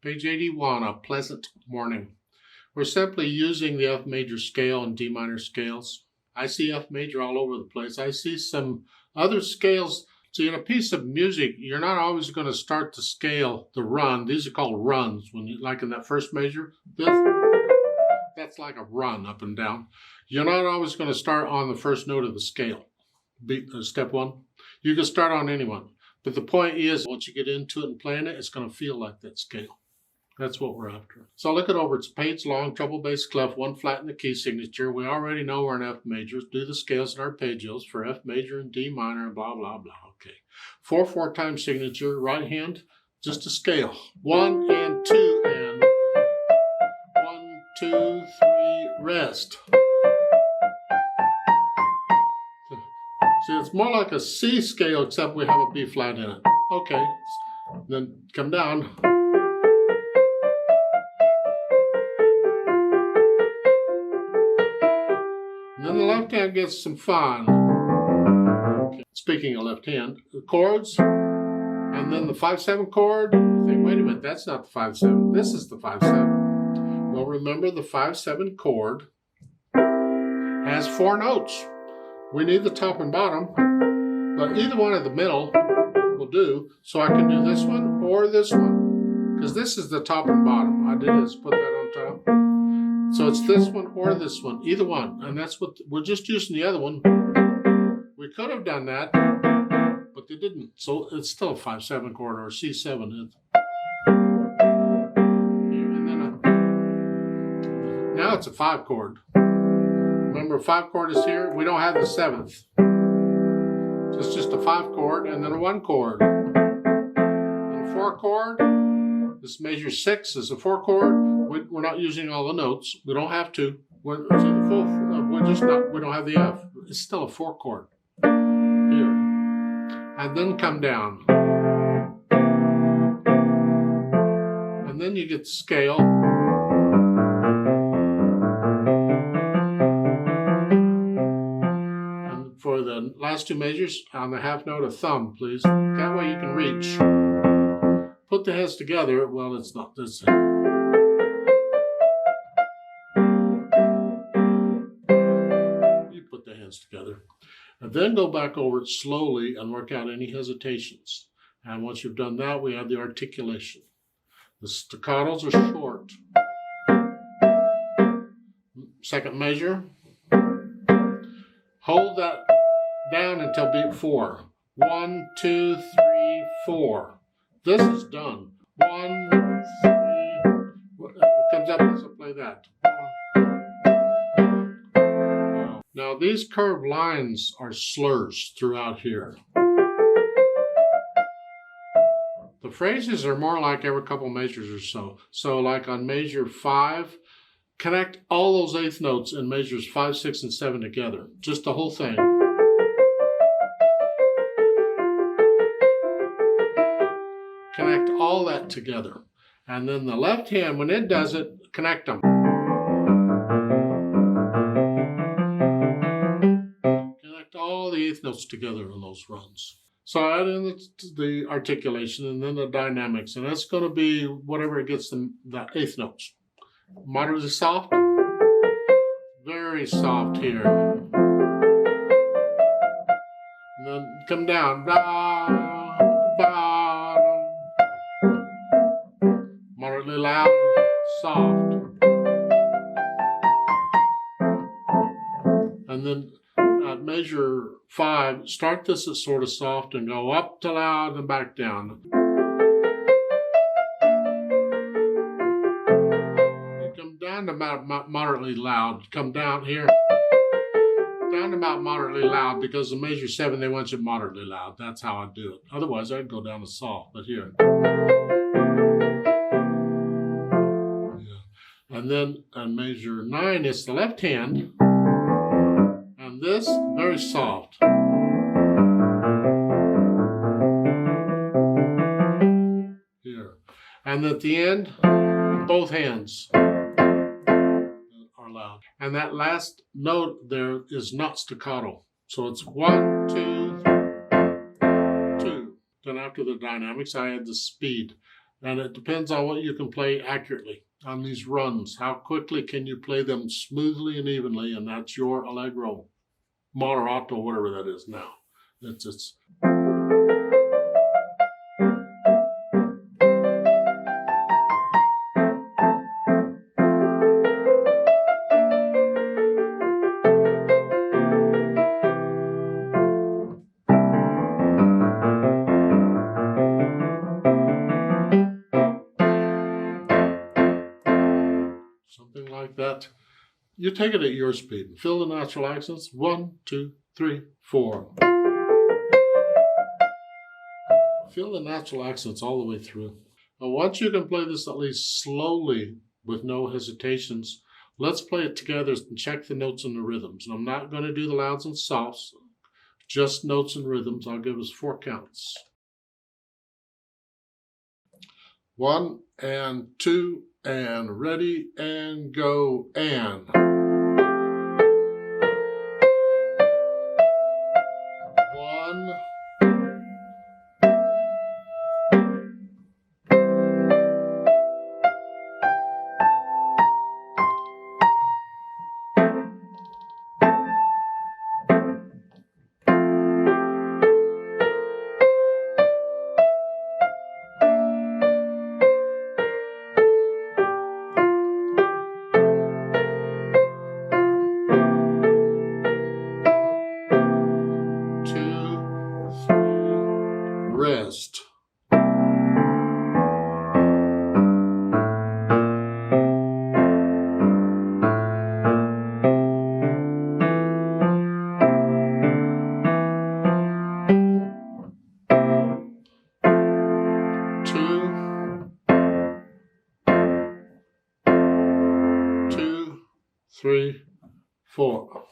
Page 81, A Pleasant Morning. We're simply using the F major scale and D minor scales. I see F major all over the place. I see some other scales. See, in a piece of music, you're not always going to start the scale, the run. These are called runs. When you, like in that first measure, that's like a run up and down. You're not always going to start on the first note of the scale, step one. You can start on any one. But the point is, once you get into it and playing it, it's going to feel like that scale. That's what we're after. So look it over. It's page long, treble bass clef, one flat in the key signature. We already know we're in F major. Do the scales and arpeggios for F major and D minor, blah, blah, blah. Okay. 4/4 time signature, right hand, just a scale. 1 and 2 and 1, 2, 3, rest. See, it's more like a C scale, except we have a B flat in it. Okay. Then come down. Then the left hand gets some fun. Okay. Speaking of left hand, the chords, and then the 5/7 chord. You think, wait a minute, that's not the 5/7. This is the 5/7. Well, remember the 5/7 chord has 4 notes. We need the top and bottom, but either one of the middle will do. So I can do this one or this one, because this is the top and bottom. I did is put that on top. So it's this one or this one, either one. And that's what, we're just using the other one. We could have done that, but they didn't. So it's still a 5/7 chord or a C7. And then now it's a 5 chord. Remember, 5 chord is here. We don't have the 7th. It's just a 5 chord and then a 1 chord. And a 4 chord. This measure 6 is a 4 chord. We're not using all the notes. We don't have to. We don't have the F. It's still a 4 chord. Here. And then come down. And then you get the scale. And for the last 2 measures, on the half note, a thumb, please. That way you can reach. Put the hands together. Well, it's not this. Together, and then go back over it slowly and work out any hesitations. And once you've done that, we have the articulation. The staccatos are short. Second measure. Hold that down until beat 4. 1, 2, 3, 4. This is done. 1, 3. It comes up as I play that. Now these curved lines are slurs throughout here. The phrases are more like every couple measures or so. So like on measure 5, connect all those 8th notes in measures 5, 6, and 7 together. Just the whole thing. Connect all that together. And then the left hand, when it does it, connect them. All the 8th notes together in those runs. So add in the articulation and then the dynamics, and that's going to be whatever it gets the 8th notes. Moderately soft, very soft here. And then come down. Moderately loud, soft. And then at measure 5, start this as sort of soft and go up to loud and back down. You come down to about moderately loud. Come down here. Down to about moderately loud, because in measure 7 they want you moderately loud. That's how I do it. Otherwise I'd go down to soft, but here. Yeah. And then on measure 9 it's the left hand. This, very soft. Here. And at the end, both hands are loud. And that last note there is not staccato. So it's 1, 2, 2. Then after the dynamics, I add the speed. And it depends on what you can play accurately on these runs. How quickly can you play them smoothly and evenly, and that's your allegro, moderato, whatever that is now. It's something like that. You take it at your speed and fill the natural accents. 1, 2, 3, 4. Feel the natural accents all the way through. Now, once you can play this at least slowly with no hesitations, let's play it together and check the notes and the rhythms. And I'm not going to do the louds and softs, just notes and rhythms. I'll give us 4 counts. 1 and 2 and ready and go and. 1. 2, 3, rest. 2, 3, 4.